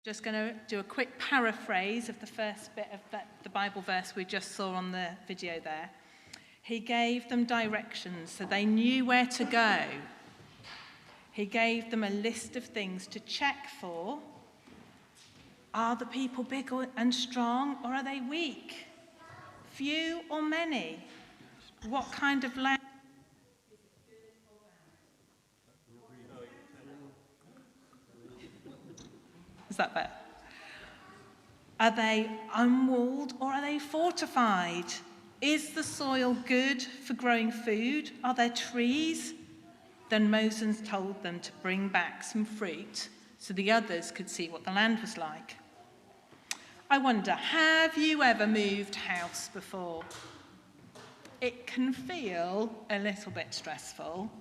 Just going to do a quick paraphrase of the first bit of the Bible verse we just saw on the video there. He gave them directions so they knew where to go. He gave them a list of things to check for. Are the people big and strong, or are they weak? Few or many? What kind of land? Is that better? Are they unwalled or are they fortified? Is the soil good for growing food? Are there trees? Then Moses told them to bring back some fruit so the others could see what the land was like. I wonder, have you ever moved house before? It can feel a little bit stressful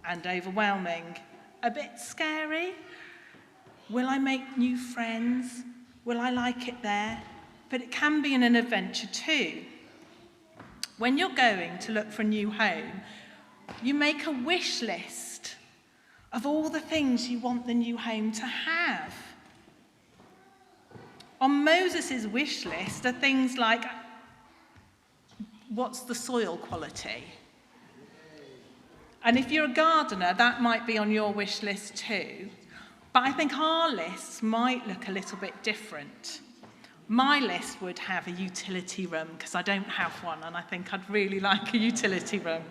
and overwhelming, a bit scary. Will I make new friends? Will I like it there? But it can be an adventure too. When you're going to look for a new home, you make a wish list of all the things you want the new home to have. On Moses' wish list are things like, what's the soil quality? And if you're a gardener, that might be on your wish list too. But I think our lists might look a little bit different. My list would have a utility room, because I don't have one, and I think I'd really like a utility room.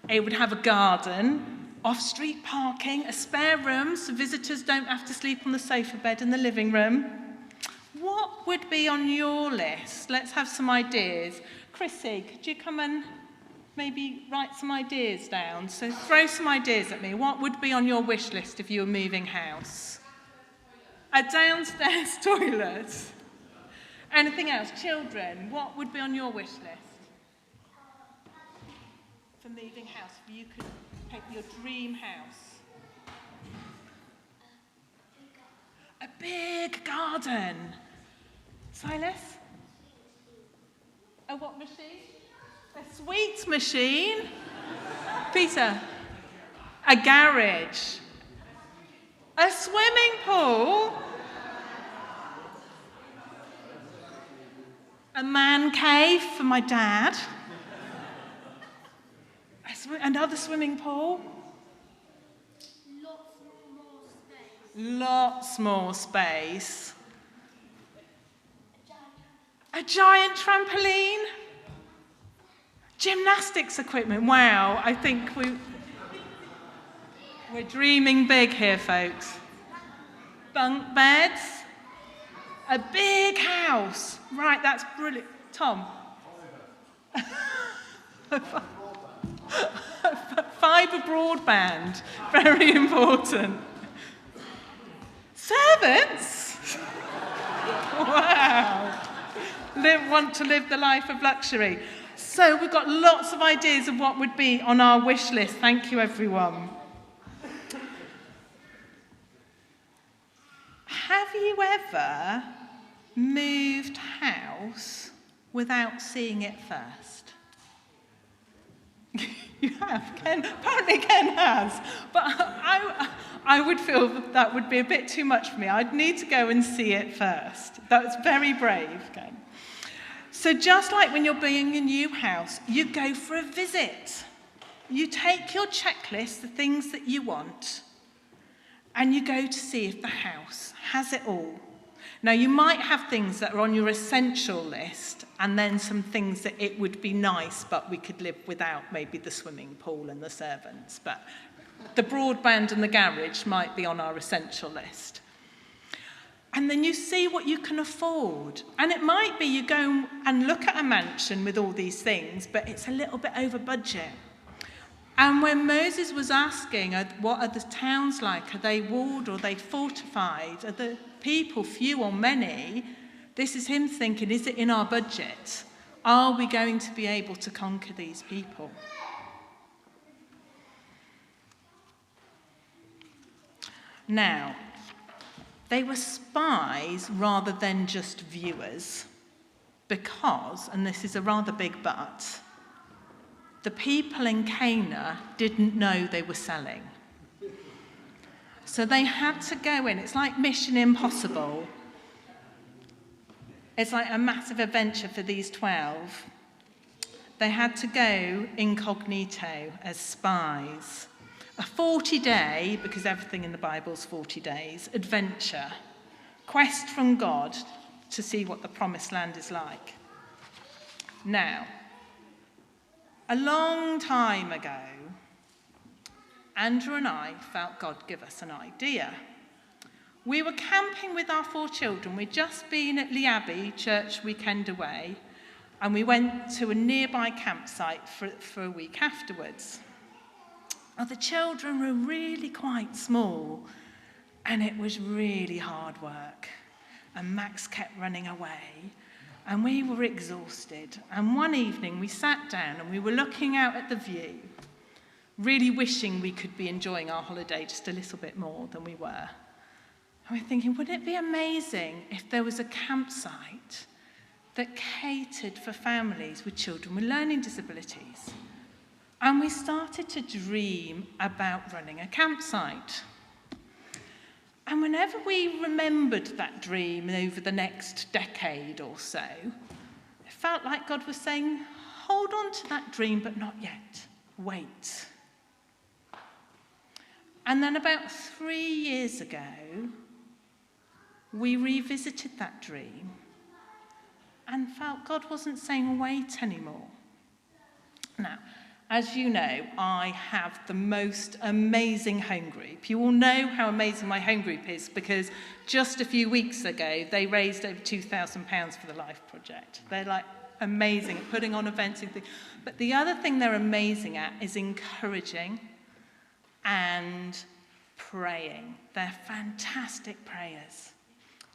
It would have a garden, off-street parking, a spare room so visitors don't have to sleep on the sofa bed in the living room. What would be on your list? Let's have some ideas. Chrissy, could you come and maybe write some ideas down? So throw some ideas at me. What would be on your wish list if you were moving house? A downstairs toilet. Anything else? Children, what would be on your wish list for moving house? If you could pick your dream house. A big garden. Silas? A what machine? A sweets machine. Peter? A garage. A swimming pool. A man cave for my dad. Another swimming pool. Lots more space. A giant trampoline. Gymnastics equipment. Wow, I think we're dreaming big here, folks. Bunk beds. A big house. Right, that's brilliant. Tom. Fibre broadband. Very important. Servants? Wow. Want to live the life of luxury. So we've got lots of ideas of what would be on our wish list. Thank you, everyone. Have you ever moved house without seeing it first? You have, Ken. Apparently Ken has. But I would feel that would be a bit too much for me. I'd need to go and see it first. That's very brave, Ken. So just like when you're buying a new house, you go for a visit. You take your checklist, the things that you want, and you go to see if the house has it all. Now, you might have things that are on your essential list, and then some things that it would be nice, but we could live without, maybe the swimming pool and the servants. But the broadband and the garage might be on our essential list. And then you see what you can afford. And it might be you go and look at a mansion with all these things, but it's a little bit over budget. And when Moses was asking, what are the towns like? Are they walled or are they fortified? Are the people few or many? This is him thinking, is it in our budget? Are we going to be able to conquer these people? Now, they were spies rather than just viewers because, and this is a rather big but, the people in Cana didn't know they were selling. So they had to go in. It's like Mission Impossible. It's like a massive adventure for these 12. They had to go incognito as spies. A 40-day, because everything in the Bible's 40 days, adventure. Quest from God to see what the promised land is like. Now, a long time ago, Andrew and I felt God give us an idea. We were camping with our 4 children. We'd just been at Lee Abbey church weekend away, and we went to a nearby campsite for a week afterwards. Now, the children were really quite small, and it was really hard work. And Max kept running away, and we were exhausted. And one evening we sat down and we were looking out at the view, really wishing we could be enjoying our holiday just a little bit more than we were. And we're thinking, wouldn't it be amazing if there was a campsite that catered for families with children with learning disabilities? And we started to dream about running a campsite. And whenever we remembered that dream over the next decade or so, it felt like God was saying, hold on to that dream, but not yet. Wait. And then about 3 years ago, we revisited that dream and felt God wasn't saying wait anymore. Now, as you know, I have the most amazing home group. You all know how amazing my home group is because just a few weeks ago, they raised over £2,000 for the Life Project. They're like amazing at putting on events and things. But the other thing they're amazing at is encouraging and praying. They're fantastic prayers.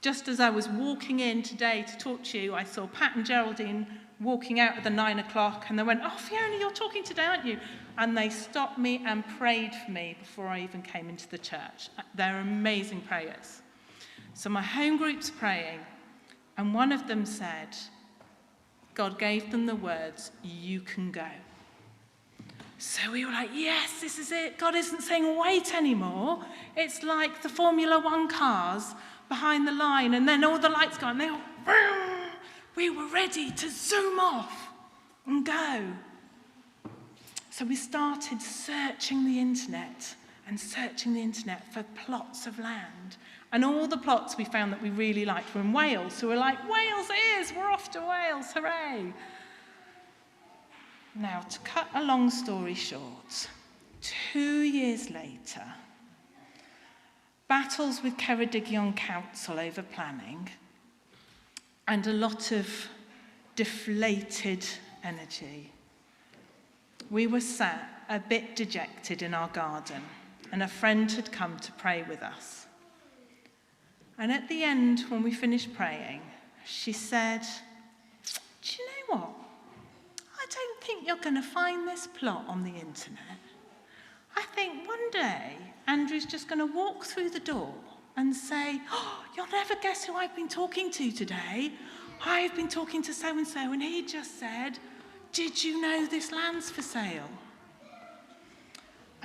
Just as I was walking in today to talk to you, I saw Pat and Geraldine walking out at the 9 o'clock, and they went, oh, Fiona, you're talking today, aren't you? And they stopped me and prayed for me before I even came into the church. They're amazing prayers. So my home group's praying, and one of them said, God gave them the words, you can go. So we were like, yes, this is it. God isn't saying wait anymore. It's like the Formula 1 cars behind the line, and then all the lights go on, and they all, we were ready to zoom off and go. So we started searching the internet for plots of land. And all the plots we found that we really liked were in Wales. So we're like, Wales it is, we're off to Wales, hooray. Now, to cut a long story short, 2 years later, battles with Ceredigion Council over planning, and a lot of deflated energy. We were sat a bit dejected in our garden, and a friend had come to pray with us. And at the end, when we finished praying, she said, do you know what? I don't think you're going to find this plot on the internet. I think one day, Andrew's just going to walk through the door and say, oh, you'll never guess who I've been talking to today. I've been talking to so-and-so, and he just said, did you know this land's for sale?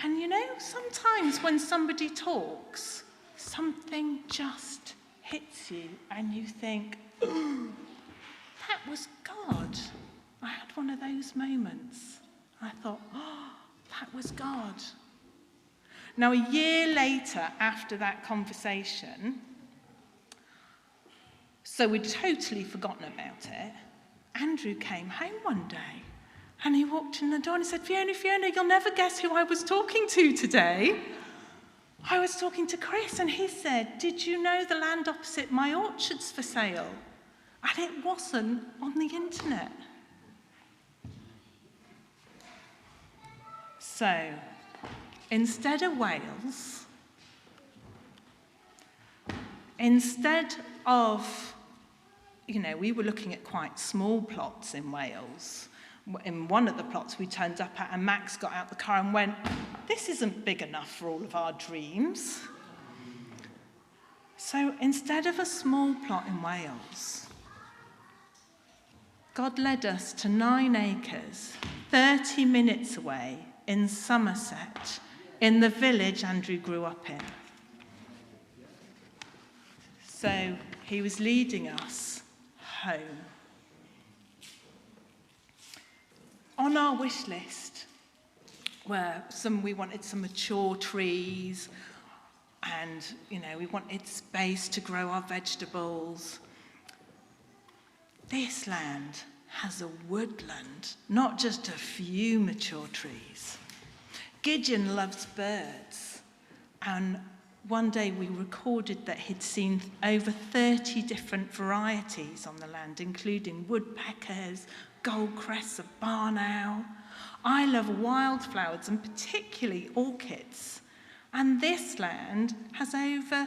And you know, sometimes when somebody talks, something just hits you, and you think, oh, that was God. I had one of those moments. I thought, oh, that was God. Now, a year later, after that conversation, so we'd totally forgotten about it, Andrew came home one day, and he walked in the door and he said, Fiona, you'll never guess who I was talking to today. I was talking to Chris, and he said, did you know the land opposite my orchard's for sale? And it wasn't on the internet. So, instead of Wales, instead of, we were looking at quite small plots in Wales. In one of the plots we turned up at, and Max got out the car and went, this isn't big enough for all of our dreams. So instead of a small plot in Wales, God led us to 9 acres, 30 minutes away in Somerset, in the village Andrew grew up in. So he was leading us home. On our wish list we wanted some mature trees, and we wanted space to grow our vegetables. This land has a woodland, not just a few mature trees. Gideon loves birds, and one day we recorded that he'd seen over 30 different varieties on the land, including woodpeckers, goldcrests, a barn owl. I love wildflowers, and particularly orchids. And this land has over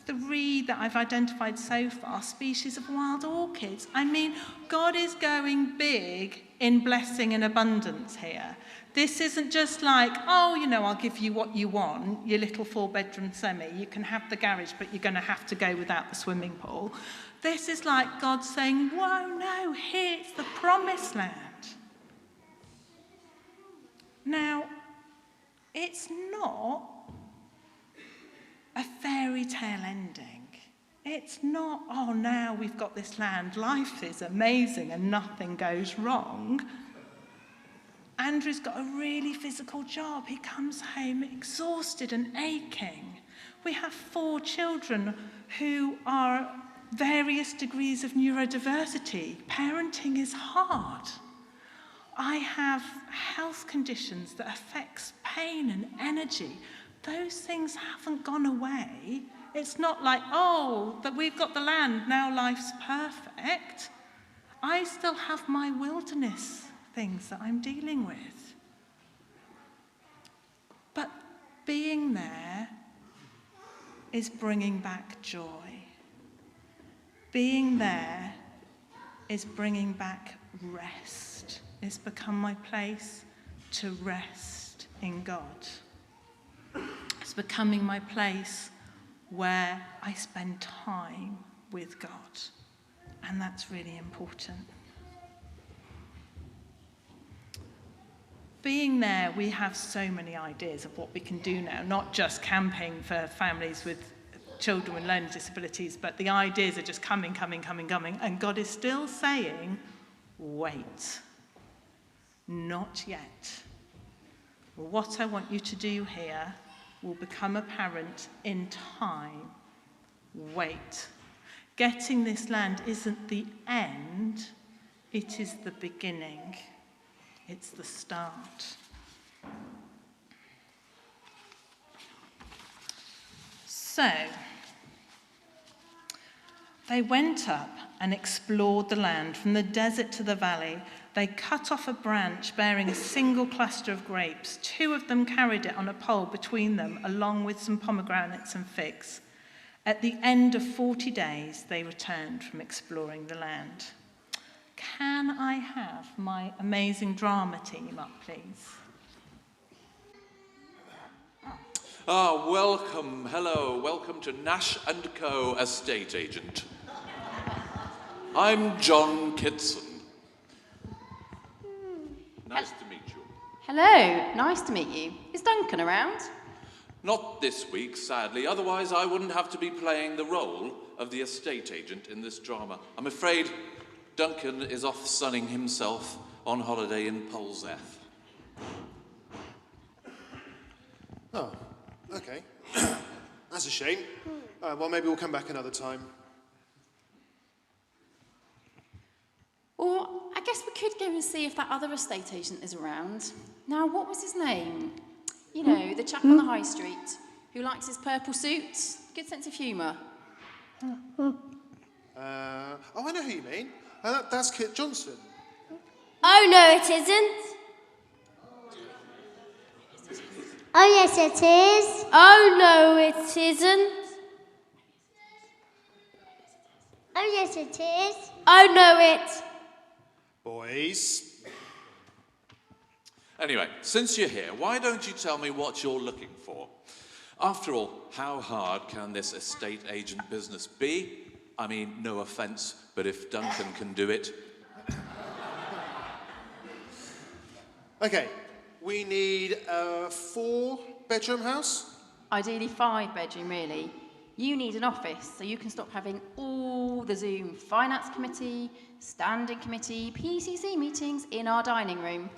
3 that I've identified so far, species of wild orchids. I mean, God is going big in blessing and abundance here. This isn't just like, I'll give you what you want, your little 4-bedroom semi. You can have the garage, but you're going to have to go without the swimming pool. This is like God saying, whoa, no, here's the promised land. Now, it's not a fairy tale ending. It's not, now we've got this land, life is amazing and nothing goes wrong. Andrew's got a really physical job. He comes home exhausted and aching. We have 4 children who are various degrees of neurodiversity. Parenting is hard. I have health conditions that affects pain and energy. Those things haven't gone away. It's not like, that we've got the land, now life's perfect. I still have my wilderness things that I'm dealing with. But being there is bringing back joy. Being there is bringing back rest. It's become my place to rest in God. It's becoming my place where I spend time with God. And that's really important. Being there, we have so many ideas of what we can do now, not just camping for families with children with learning disabilities, but the ideas are just coming, and God is still saying, wait, not yet. What I want you to do here will become apparent in time. Wait. Getting this land isn't the end, it is the beginning. It's the start. So, they went up and explored the land from the desert to the valley. They cut off a branch bearing a single cluster of grapes. 2 of them carried it on a pole between them, along with some pomegranates and figs. At the end of 40 days, they returned from exploring the land. Can I have my amazing drama team up, please? Welcome, hello, welcome to Nash & Co. Estate Agent. I'm John Kitson. Nice to meet you. Hello, nice to meet you. Is Duncan around? Not this week, sadly, otherwise I wouldn't have to be playing the role of the estate agent in this drama. I'm afraid Duncan is off sunning himself on holiday in Polzeth. Oh, okay. That's a shame. Well, maybe we'll come back another time. Or I guess we could go and see if that other estate agent is around. Now, what was his name? You know, the chap on the high street who likes his purple suits. Good sense of humour. I know who you mean. That's Kit Johnston. Oh, no, it isn't. Oh, yes, it is. Oh, no, it isn't. Oh, yes, it is. Oh, no, it. Boys. Anyway, since you're here, why don't you tell me what you're looking for? After all, how hard can this estate agent business be? I mean, no offence, but if Duncan can do it. Okay, we need a 4-bedroom house. Ideally 5-bedroom, really. You need an office so you can stop having all the Zoom finance committee, standing committee, PCC meetings in our dining room.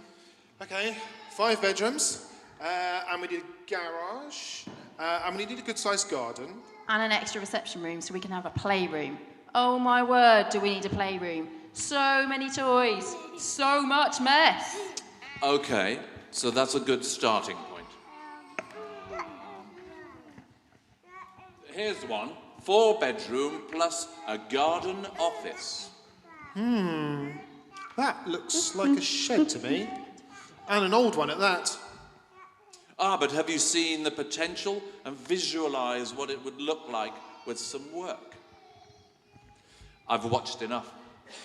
Okay, 5 bedrooms, and we need a garage, and we need a good-sized garden. And an extra reception room so we can have a playroom. Oh my word, do we need a playroom? So many toys, so much mess. Okay, so that's a good starting point. Here's one, 4-bedroom plus a garden office. That looks like a shed to me, and an old one at that. But have you seen the potential and visualize what it would look like with some work? I've watched enough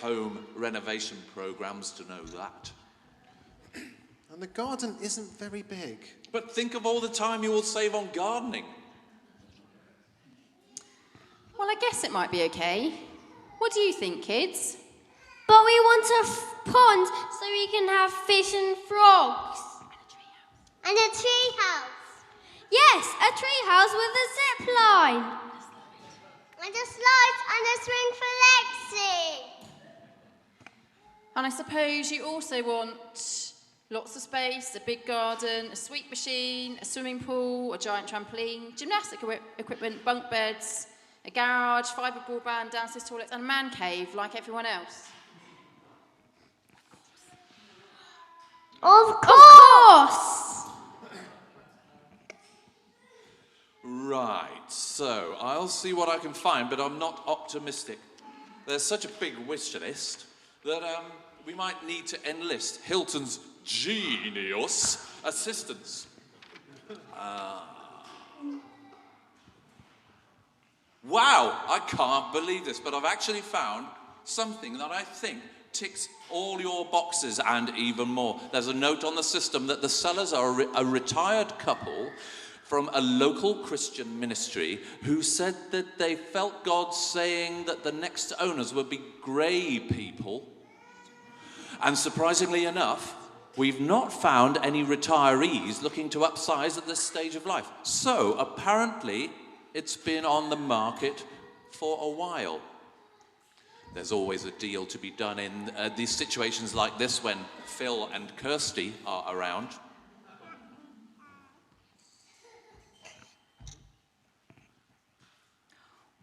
home renovation programs to know that. And the garden isn't very big. But think of all the time you will save on gardening. Well, I guess it might be okay. What do you think, kids? But we want a pond so we can have fish and frogs. And a tree house. Yes, a tree house with a zip line. And a slide and a swing for Lexi. And I suppose you also want lots of space, a big garden, a sweep machine, a swimming pool, a giant trampoline, gymnastic equipment, bunk beds, a garage, fibre broadband, downstairs toilets, and a man cave like everyone else. Of course! Right, so I'll see what I can find, but I'm not optimistic. There's such a big wish list that we might need to enlist Hilton's genius assistance. Wow, I can't believe this, but I've actually found something that I think ticks all your boxes and even more. There's a note on the system that the sellers are a retired couple from a local Christian ministry who said that they felt God saying that the next owners would be grey people. And surprisingly enough, we've not found any retirees looking to upsize at this stage of life. So apparently it's been on the market for a while. There's always a deal to be done in these situations like this when Phil and Kirsty are around.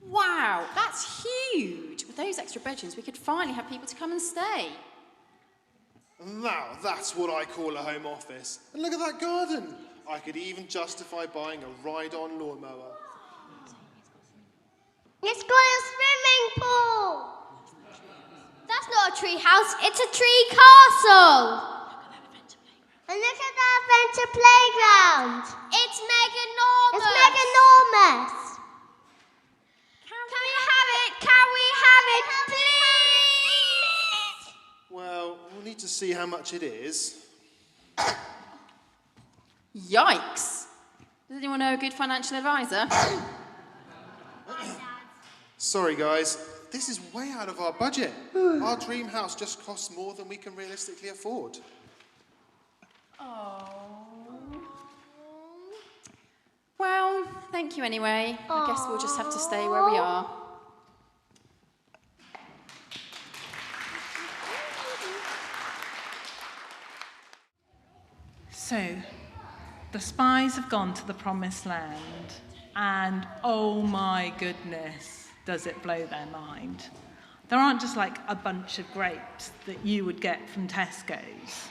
Wow, that's huge. With those extra bedrooms, we could finally have people to come and stay. Now, that's what I call a home office. And look at that garden. I could even justify buying a ride-on lawnmower. It's got a swimming pool. That's not a tree house, it's a tree castle. And look at that adventure playground. It's meganormous. It's meganormous. Can we have it? Can we have it, please? Well, we'll need to see how much it is. Yikes. Does anyone know a good financial advisor? Sorry, guys. This is way out of our budget. Our dream house just costs more than we can realistically afford. Oh. Well, thank you anyway. I guess we'll just have to stay where we are. So, the spies have gone to the promised land, and oh my goodness, does it blow their mind. There aren't just like a bunch of grapes that you would get from Tesco's.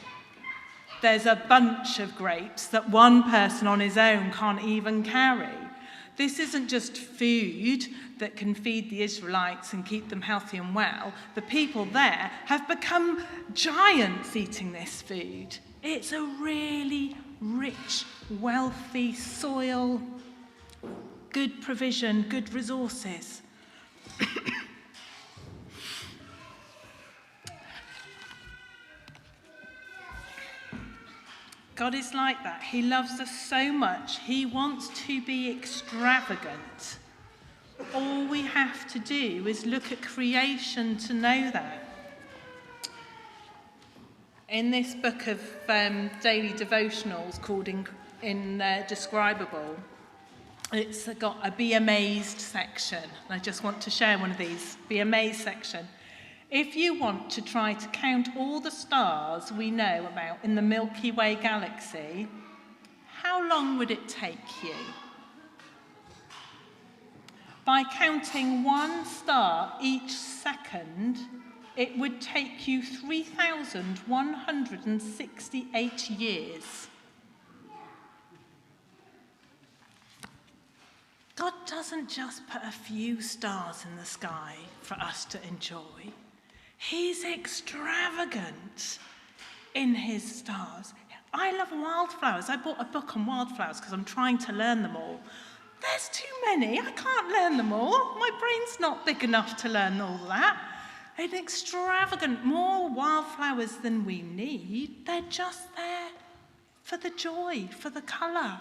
There's a bunch of grapes that one person on his own can't even carry. This isn't just food that can feed the Israelites and keep them healthy and well. The people there have become giants eating this food. It's a really rich, wealthy soil, good provision, good resources. God is like that. He loves us so much. He wants to be extravagant. All we have to do is look at creation to know that. In this book of daily devotionals called Indescribable, It's got a Be Amazed section. I just want to share one of these, Be Amazed section. If you want to try to count all the stars we know about in the Milky Way galaxy, how long would it take you? By counting one star each second, it would take you 3,168 years. God doesn't just put a few stars in the sky for us to enjoy. He's extravagant in his stars. I love wildflowers. I bought a book on wildflowers because I'm trying to learn them all. There's too many. I can't learn them all. My brain's not big enough to learn all that. An extravagant, more wildflowers than we need. They're just there for the joy, for the colour,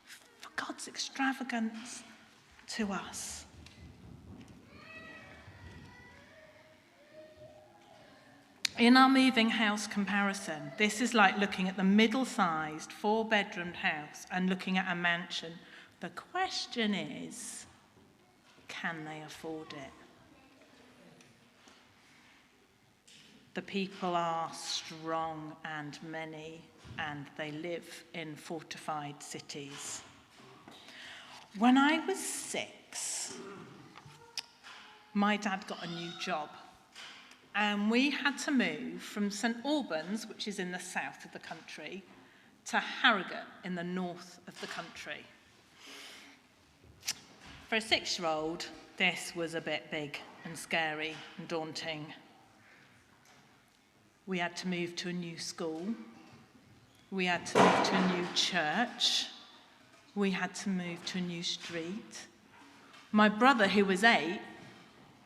for God's extravagance to us. In our moving house comparison, this is like looking at the middle-sized 4-bedroomed house and looking at a mansion. The question is, can they afford it? The people are strong and many, and they live in fortified cities. When I was 6, my dad got a new job, and we had to move from St Albans, which is in the south of the country, to Harrogate in the north of the country. For a 6-year-old, this was a bit big and scary and daunting. We had to move to a new school. We had to move to a new church. We had to move to a new street. My brother, who was 8,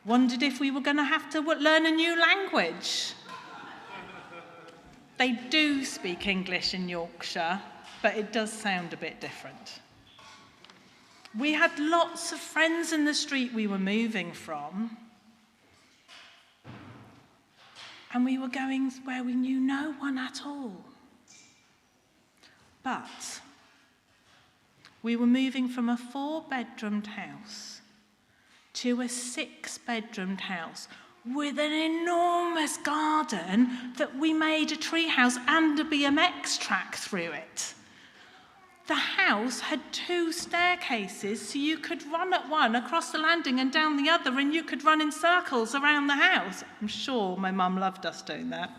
wondered if we were going to have to learn a new language. They do speak English in Yorkshire, but it does sound a bit different. We had lots of friends in the street we were moving from, and we were going where we knew no one at all. But we were moving from a 4-bedroomed house to a 6-bedroomed house with an enormous garden that we made a tree house and a BMX track through it. The house had 2 staircases, so you could run at one across the landing and down the other, and you could run in circles around the house. I'm sure my mum loved us doing that.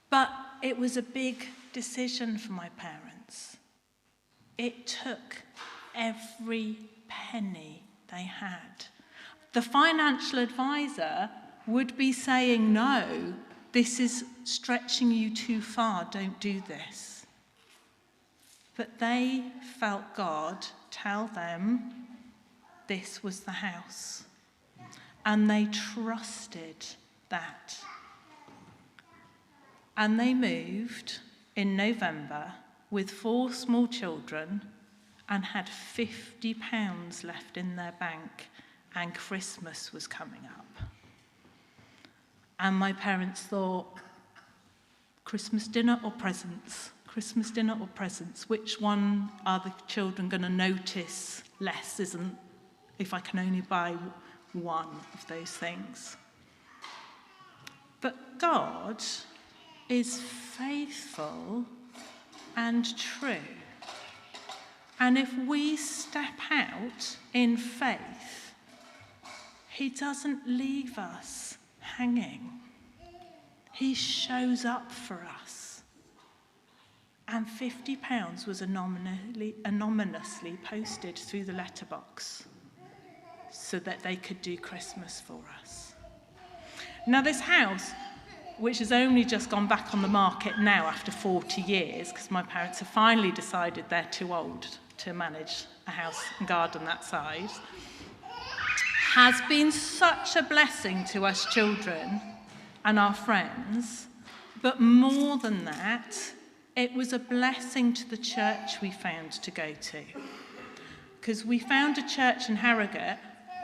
But it was a big decision for my parents. It took every penny they had. The financial advisor would be saying, no, this is stretching you too far, don't do this. But they felt God tell them this was the house. And they trusted that. And they moved in November with 4 small children and had £50 left in their bank, and Christmas was coming up. And my parents thought, Christmas dinner or presents? Christmas dinner or presents? Which one are the children going to notice less, isn't, if I can only buy one of those things? But God is faithful and true. And if we step out in faith, he doesn't leave us hanging. He shows up for us. And £50 was anonymously posted through the letterbox so that they could do Christmas for us. Now this house, which has only just gone back on the market now after 40 years, because my parents have finally decided they're too old to manage a house and garden that size, has been such a blessing to us children and our friends. But more than that, it was a blessing to the church we found to go to. Because we found a church in Harrogate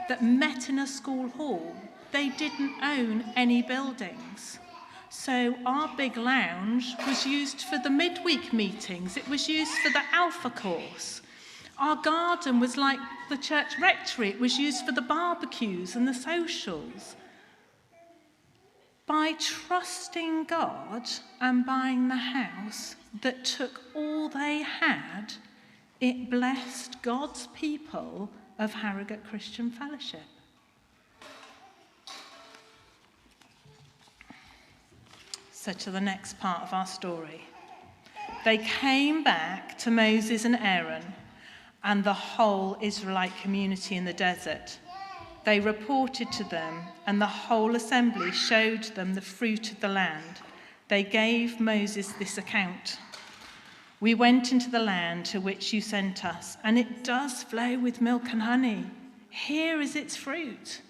that met in a school hall. They didn't own any buildings. So our big lounge was used for the midweek meetings. It was used for the Alpha course. Our garden was like the church rectory. It was used for the barbecues and the socials. By trusting God and buying the house that took all they had, it blessed God's people of Harrogate Christian Fellowship. So to the next part of our story. They came back to Moses and Aaron and the whole Israelite community in the desert. They reported to them, and the whole assembly showed them the fruit of the land. They gave Moses this account. We went into the land to which you sent us, and it does flow with milk and honey. Here is its fruit.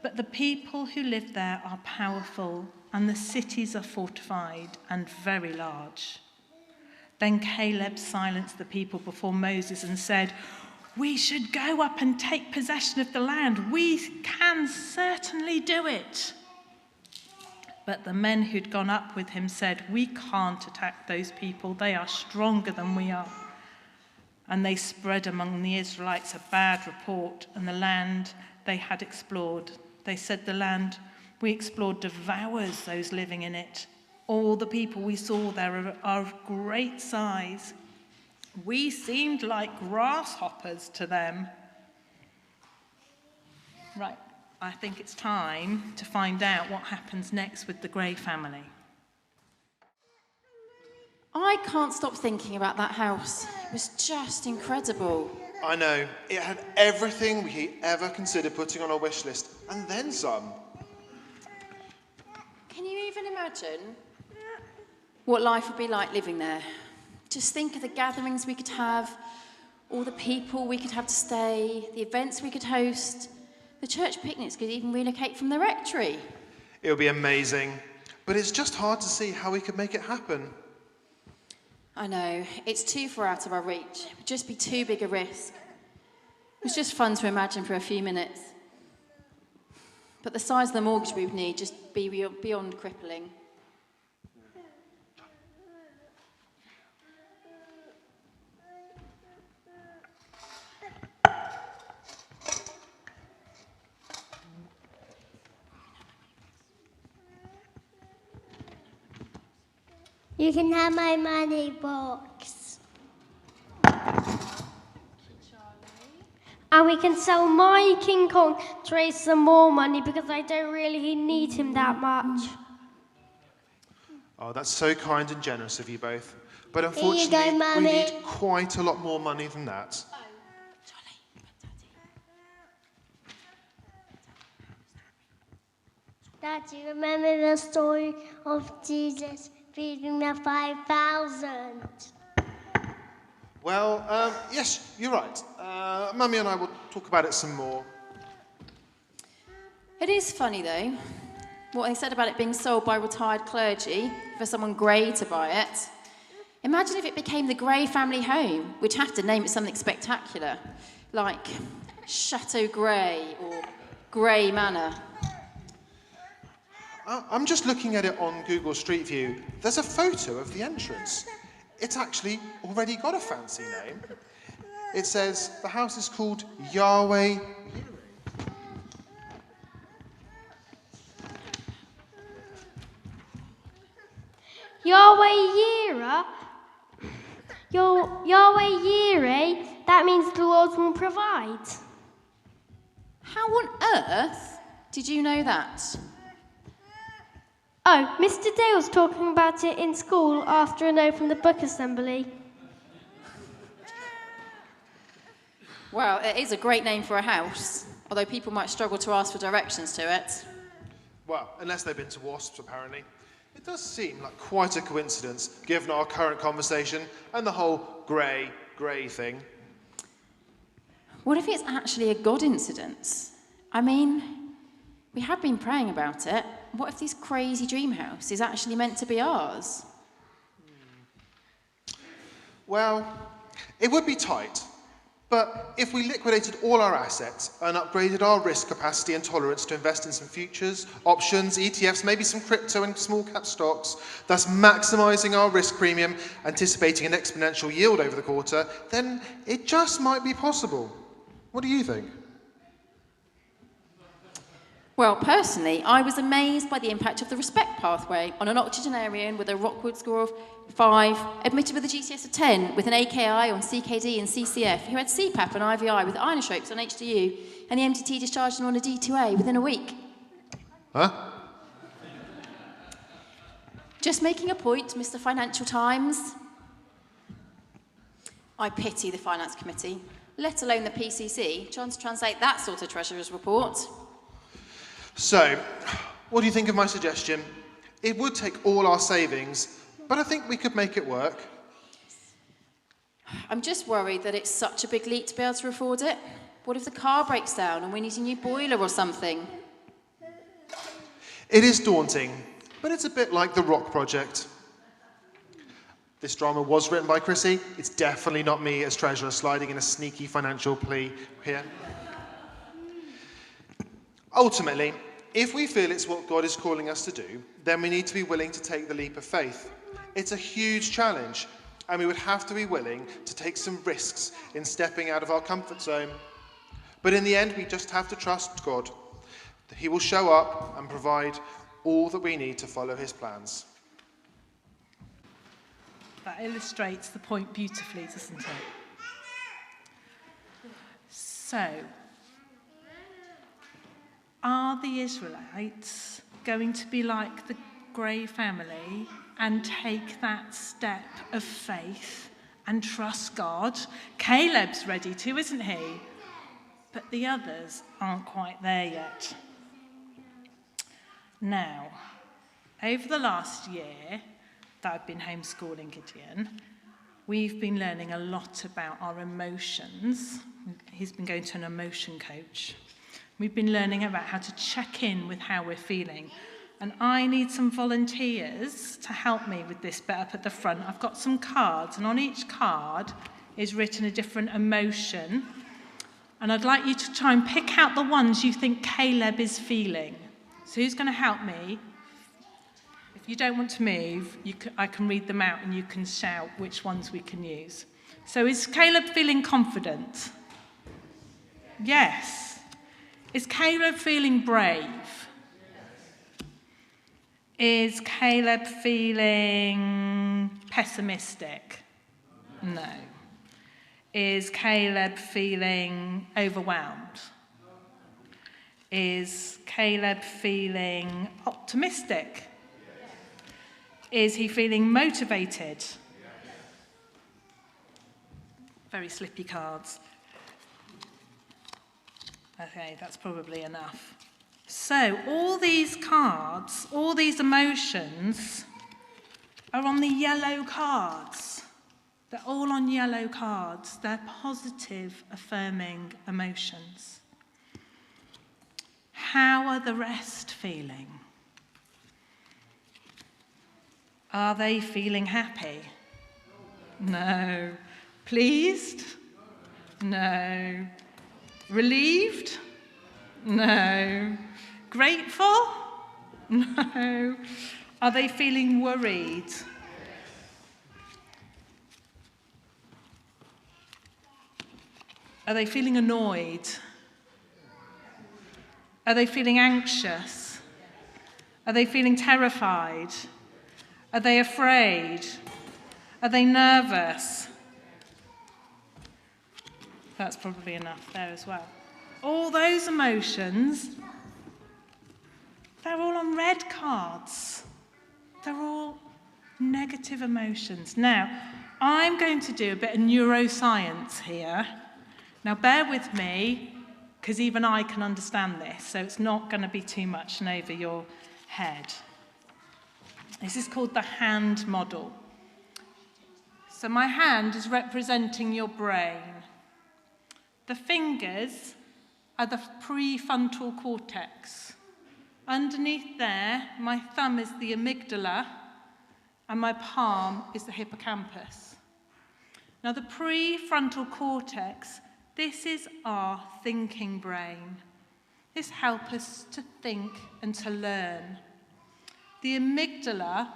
But the people who live there are powerful, and the cities are fortified and very large. Then Caleb silenced the people before Moses and said, "We should go up and take possession of the land. We can certainly do it." But the men who'd gone up with him said, "We can't attack those people. They are stronger than we are." And they spread among the Israelites a bad report and the land they had explored. They said, "The land we explored devours those living in it. All the people we saw there are of great size. We seemed like grasshoppers to them." Right, I think it's time to find out what happens next with the Gray family. I can't stop thinking about that house. It was just incredible. I know. It had everything we ever considered putting on our wish list, and then some. Can you even imagine what life would be like living there? Just think of the gatherings we could have, all the people we could have to stay, the events we could host. The church picnics could even relocate from the rectory. It would be amazing, but it's just hard to see how we could make it happen. I know, it's too far out of our reach. It would just be too big a risk. It was just fun to imagine for a few minutes. But the size of the mortgage we would need just be beyond crippling. You can have my money box. And we can sell my King Kong to raise some more money because I don't really need him that much. Oh, that's so kind and generous of you both. But Here you unfortunately, go, we Mummy. need quite a lot more money than that. Dad, do you remember the story of Jesus feeding the 5,000? Well, yes, you're right. Mummy and I will talk about it some more. It is funny though, what they said about it being sold by retired clergy for someone Gray to buy it. Imagine if it became the Gray family home. We'd have to name it something spectacular, like Chateau Gray or Gray Manor. I'm just looking at it on Google Street View. There's a photo of the entrance. It's actually already got a fancy name. It says the house is called Yahweh. Yahweh Yireh? Yahweh Yireh? That means the Lord will provide. How on earth did you know that? Oh, Mr. Dale's talking about it in school after an open the book assembly. Well, it is a great name for a house, although people might struggle to ask for directions to it. Well, unless they've been to Wasps, apparently. It does seem like quite a coincidence, given our current conversation and the whole grey thing. What if it's actually a God incident? I mean, we have been praying about it. What if this crazy dream house is actually meant to be ours? Well, it would be tight, But if we liquidated all our assets and upgraded our risk capacity and tolerance to invest in some futures, options, ETFs, maybe some crypto and small cap stocks, thus maximising our risk premium, anticipating an exponential yield over the quarter, then it just might be possible. What do you think? Well, personally, I was amazed by the impact of the respect pathway on an octogenarian with a Rockwood score of 5, admitted with a GCS of 10, with an AKI on CKD and CCF, who had CPAP and IVI with inotropes on HDU, and the MDT discharged him on a D2A within a week. Huh? Just making a point, Mr. Financial Times. I pity the Finance Committee, let alone the PCC, trying to translate that sort of Treasurer's report. So, what do you think of my suggestion? It would take all our savings, but I think we could make it work. I'm just worried that it's such a big leap to be able to afford it. What if the car breaks down and we need a new boiler or something? It is daunting, but it's a bit like the Rock Project. This drama was written by Chrissy. It's definitely not me as treasurer sliding in a sneaky financial plea here. Ultimately, if we feel it's what God is calling us to do, then we need to be willing to take the leap of faith. It's a huge challenge, and we would have to be willing to take some risks in stepping out of our comfort zone. But in the end, we just have to trust God, that He will show up and provide all that we need to follow His plans. That illustrates the point beautifully, doesn't it? So, are the Israelites going to be like the Gray family and take that step of faith and trust God? Caleb's ready to, isn't he? But the others aren't quite there yet. Now, over the last year that I've been homeschooling Gideon, we've been learning a lot about our emotions. He's been going to an emotion coach. We've been learning about how to check in with how we're feeling. And I need some volunteers to help me with this bit up at the front. I've got some cards, and on each card is written a different emotion. And I'd like you to try and pick out the ones you think Caleb is feeling. So who's going to help me? If you don't want to move, I can read them out and you can shout which ones we can use. So is Caleb feeling confident? Yes. Is Caleb feeling brave? Is Caleb feeling pessimistic? No. Is Caleb feeling overwhelmed? Is Caleb feeling optimistic? Is he feeling motivated? Very slippy cards. Okay, that's probably enough. So all these cards, all these emotions are on the yellow cards. They're all on yellow cards. They're positive, affirming emotions. How are the rest feeling? Are they feeling happy? No. Pleased? No. Relieved? No. Grateful? No. Are they feeling worried? Are they feeling annoyed? Are they feeling anxious? Are they feeling terrified? Are they afraid? Are they nervous? That's probably enough there as well. All those emotions, they're all on red cards. They're all negative emotions. Now, I'm going to do a bit of neuroscience here. Now, bear with me, because even I can understand this, so it's not going to be too much and over your head. This is called the hand model. So my hand is representing your brain. The fingers are the prefrontal cortex. Underneath there, my thumb is the amygdala, and my palm is the hippocampus. Now, the prefrontal cortex This is our thinking brain. This helps us to think and to learn. The amygdala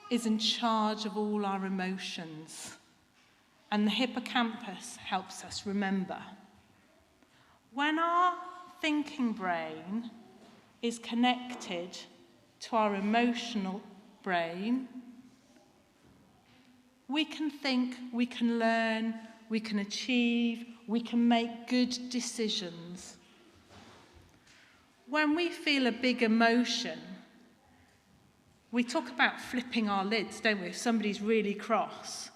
is in charge of all our emotions, and the hippocampus helps us remember. When our thinking brain is connected to our emotional brain, we can think, we can learn, we can achieve, we can make good decisions. When we feel a big emotion, we talk about flipping our lids, don't we? If somebody's really cross.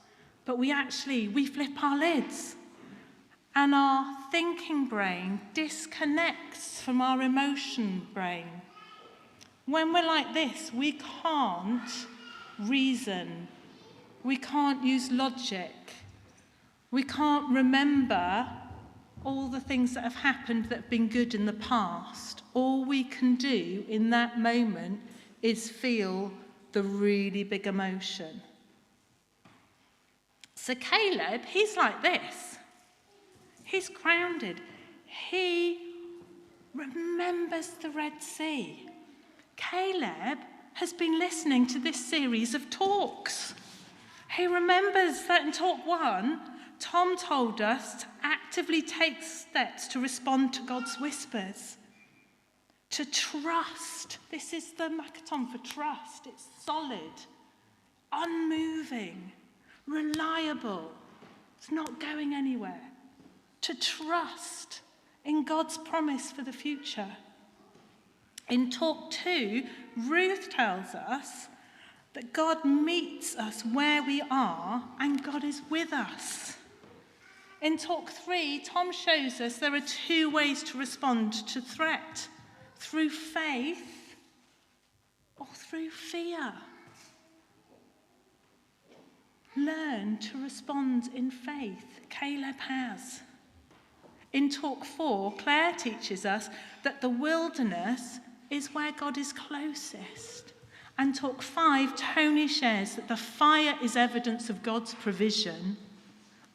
But we flip our lids. And our thinking brain disconnects from our emotion brain. When we're like this, we can't reason. We can't use logic. We can't remember all the things that have happened that have been good in the past. All we can do in that moment is feel the really big emotion. So Caleb, he's like this. He's grounded. He remembers the Red Sea. Caleb has been listening to this series of talks. He remembers that in talk 1, Tom told us to actively take steps to respond to God's whispers. To trust. This is the Makaton for trust. It's solid, unmoving, reliable. It's not going anywhere. To trust in God's promise for the future. In talk 2, Ruth tells us that God meets us where we are and God is with us. In talk 3, Tom shows us there are 2 ways to respond to threat. Through faith or through fear. Learn to respond in faith. Caleb has. In talk 4, Claire teaches us that the wilderness is where God is closest. And talk 5, Tony shares that the fire is evidence of God's provision.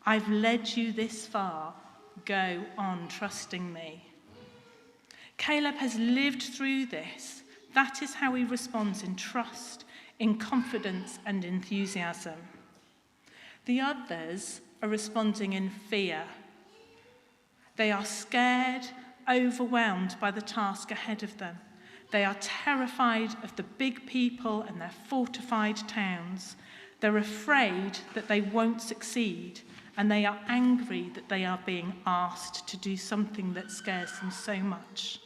I've led you this far. Go on trusting me. Caleb has lived through this. That is how he responds in trust, in confidence and enthusiasm. The others are responding in fear. They are scared, overwhelmed by the task ahead of them. They are terrified of the big people and their fortified towns. They're afraid that they won't succeed, and they are angry that they are being asked to do something that scares them so much.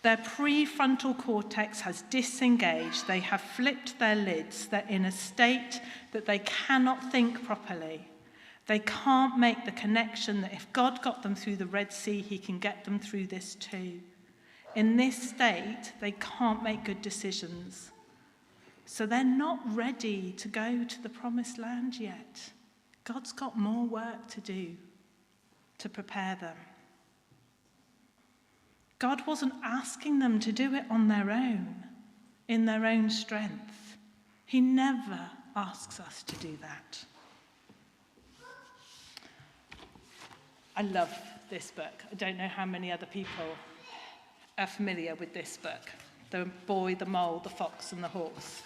Their prefrontal cortex has disengaged. They have flipped their lids. They're in a state that they cannot think properly. They can't make the connection that if God got them through the Red Sea, he can get them through this too. In this state, they can't make good decisions. So they're not ready to go to the promised land yet. God's got more work to do to prepare them. God wasn't asking them to do it on their own, in their own strength. He never asks us to do that. I love this book. I don't know how many other people are familiar with this book. The Boy, the Mole, the Fox and the Horse.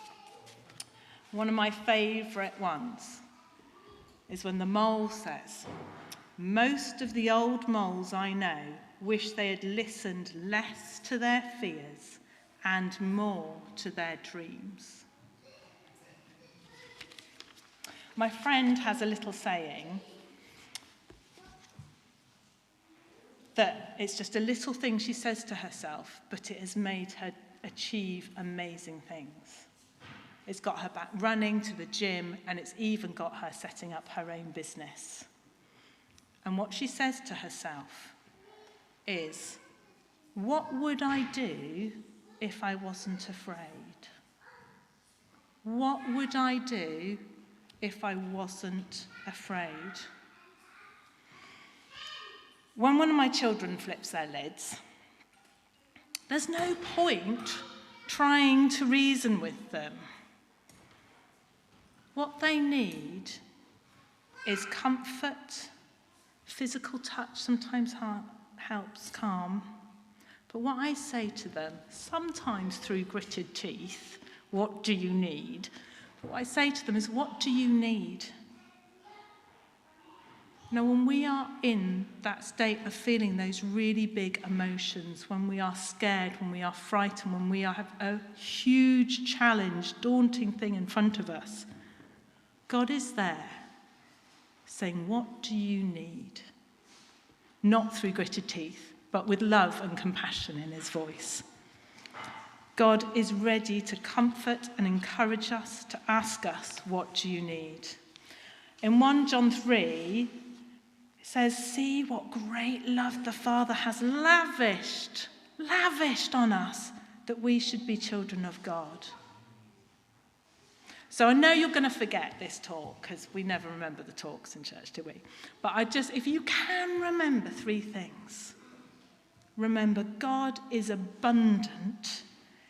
One of my favourite ones is when the mole says, "Most of the old moles I know wish they had listened less to their fears and more to their dreams." My friend has a little saying that it's just a little thing she says to herself, but it has made her achieve amazing things. It's got her back running to the gym, and it's even got her setting up her own business. And what she says to herself is, what would I do if I wasn't afraid? What would I do if I wasn't afraid? When one of my children flips their lids, there's no point trying to reason with them. What they need is comfort. Physical touch sometimes helps calm. But what I say to them, sometimes through gritted teeth, what do you need? But what I say to them is, what do you need? Now, when we are in that state of feeling those really big emotions, when we are scared, when we are frightened, when we have a huge challenge, daunting thing in front of us, God is there saying, what do you need? Not through gritted teeth, but with love and compassion in his voice. God is ready to comfort and encourage us, to ask us, what do you need? In 1 John 3, it says, see what great love the Father has lavished on us, that we should be children of God. So I know you're going to forget this talk, because we never remember the talks in church, do we? But if you can remember 3 things. Remember, God is abundant.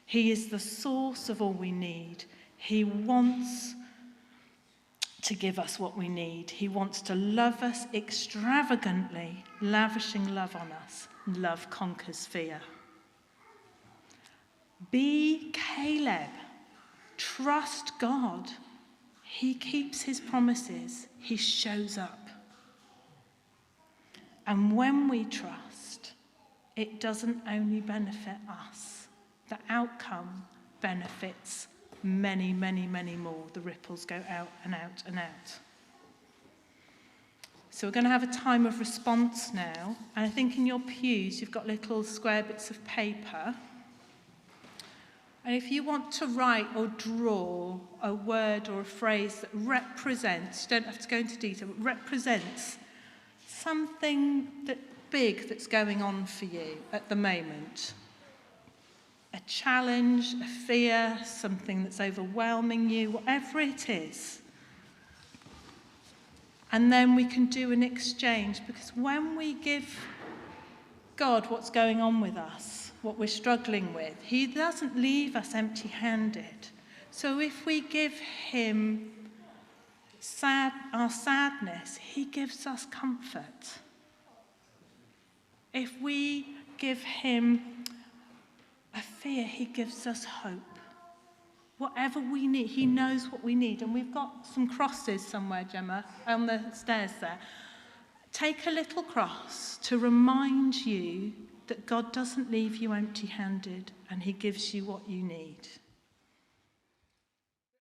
He is the source of all we need. He wants to give us what we need. He wants to love us extravagantly, lavishing love on us. Love conquers fear. Be Caleb. Trust God. He keeps his promises. He shows up. And when we trust, it doesn't only benefit us. The outcome benefits many, many, many more. The ripples go out and out and out. So we're going to have a time of response now. And I think in your pews, you've got little square bits of paper. And if you want to write or draw a word or a phrase that represents, you don't have to go into detail, but represents something big that's going on for you at the moment. A challenge, a fear, something that's overwhelming you, whatever it is. And then we can do an exchange, because when we give God what's going on with us, what we're struggling with, he doesn't leave us empty-handed. So if we give him our sadness, he gives us comfort. If we give him a fear, he gives us hope. Whatever we need, he knows what we need. And we've got some crosses somewhere, Gemma, on the stairs there. Take a little cross to remind you that God doesn't leave you empty-handed, and he gives you what you need.